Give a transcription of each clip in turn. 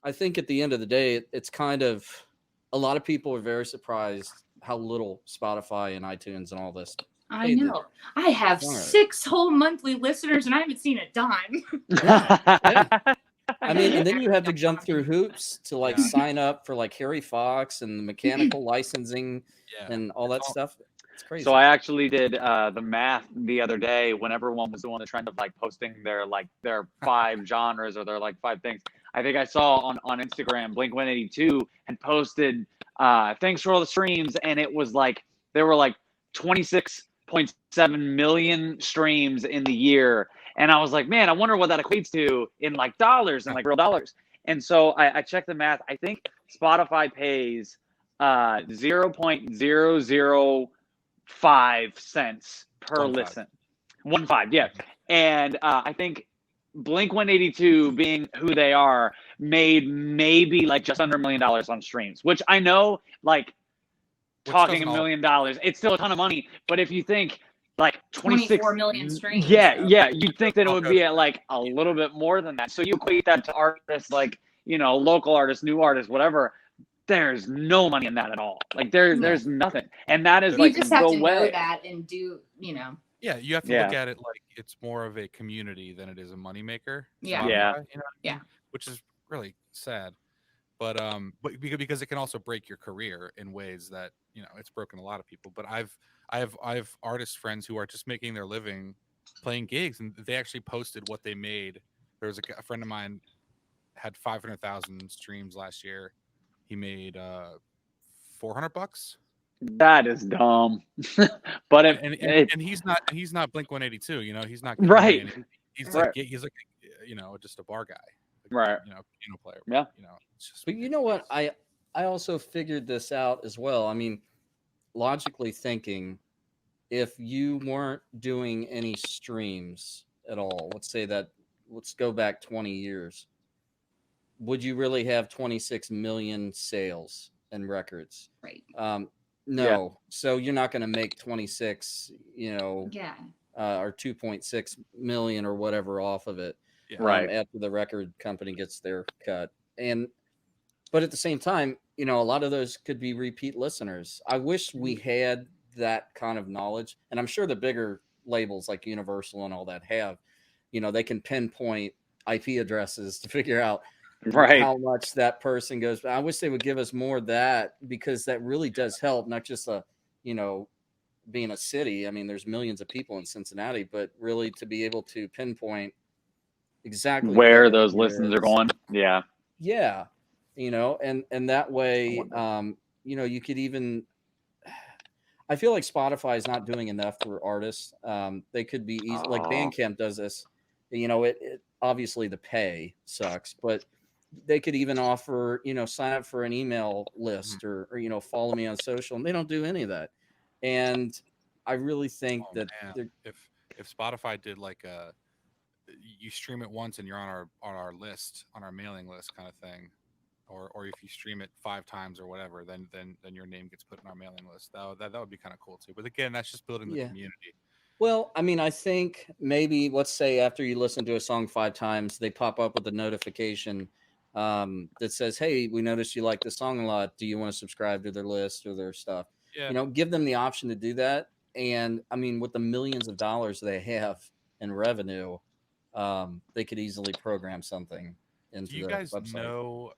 I think at the end of the day, it's kind of a lot of people are very surprised how little Spotify and iTunes and all this. I know. I have 6 whole monthly listeners, and I haven't seen a dime. Yeah. I mean, and then you have to jump through hoops to like sign up for like Harry Fox and the mechanical licensing and all that stuff. It's crazy. So I actually did the math the other day when everyone was doing the trend of like posting their 5 genres or their like 5 things. I think I saw on Instagram Blink-182 had posted thanks for all the streams, and it was like there were like 26.7 million streams in the year. And I was like, man, I wonder what that equates to in like dollars and like real dollars. And so I checked the math. I think Spotify pays 0.005 cents per listen. 1.5, yeah. And I think Blink-182, being who they are, made maybe like just under $1 million on streams, which I know, like, talking $1 million, it's still a ton of money. But if you think like 24 million streams. Yeah, you'd think that it would be at like a little bit more than that. So you equate that to artists like, local artists, new artists, whatever. There's no money in that at all. Like there's nothing. And that is like you just have to know that and do, Yeah, you have to look at it like it's more of a community than it is a moneymaker. Yeah. Which is really sad. But because it can also break your career in ways that, it's broken a lot of people. But I have artist friends who are just making their living playing gigs, and they actually posted what they made. There was a friend of mine had 500,000 streams last year. He made $400. That is dumb. But and he's not Blink-182, he's not right. He's like just a bar guy. Right. Piano player. Yeah. But you know what? I also figured this out as well. I mean, logically thinking, if you weren't doing any streams at all, let's go back 20 years. Would you really have 26 million sales and records? Right. No. Yeah. So you're not going to make 26, or 2.6 million or whatever off of it. Yeah. Right. After the record company gets their cut. But at the same time, a lot of those could be repeat listeners. I wish we had that kind of knowledge. And I'm sure the bigger labels like Universal and all that have, they can pinpoint IP addresses to figure out how much that person goes. I wish they would give us more of that, because that really does help, not just being a city. I mean, there's millions of people in Cincinnati, but really to be able to pinpoint exactly where those listens are going. Yeah. Yeah. And that way, you could even, I feel like Spotify is not doing enough for artists. They could be easy, like Bandcamp does this, it obviously the pay sucks, but they could even offer, sign up for an email list or follow me on social, and they don't do any of that. And I really think if Spotify did like you stream it once and you're on our list, on our mailing list kind of thing, or if you stream it 5 times or whatever, then your name gets put in our mailing list. That would be kind of cool too. But again, that's just building the community. Well, I mean, I think maybe, let's say after you listen to a song 5 times, they pop up with a notification that says, hey, we noticed you like the song a lot. Do you want to subscribe to their list or their stuff? Yeah. Give them the option to do that. And I mean, with the millions of dollars they have in revenue, they could easily program something into the website.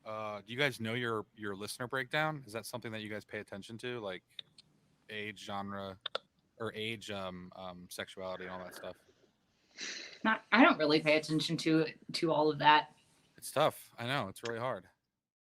Do you guys know your listener breakdown? Is that something that you guys pay attention to, like age, genre, or age, sexuality, and all that stuff? I don't really pay attention to all of that. It's tough. I know, it's really hard.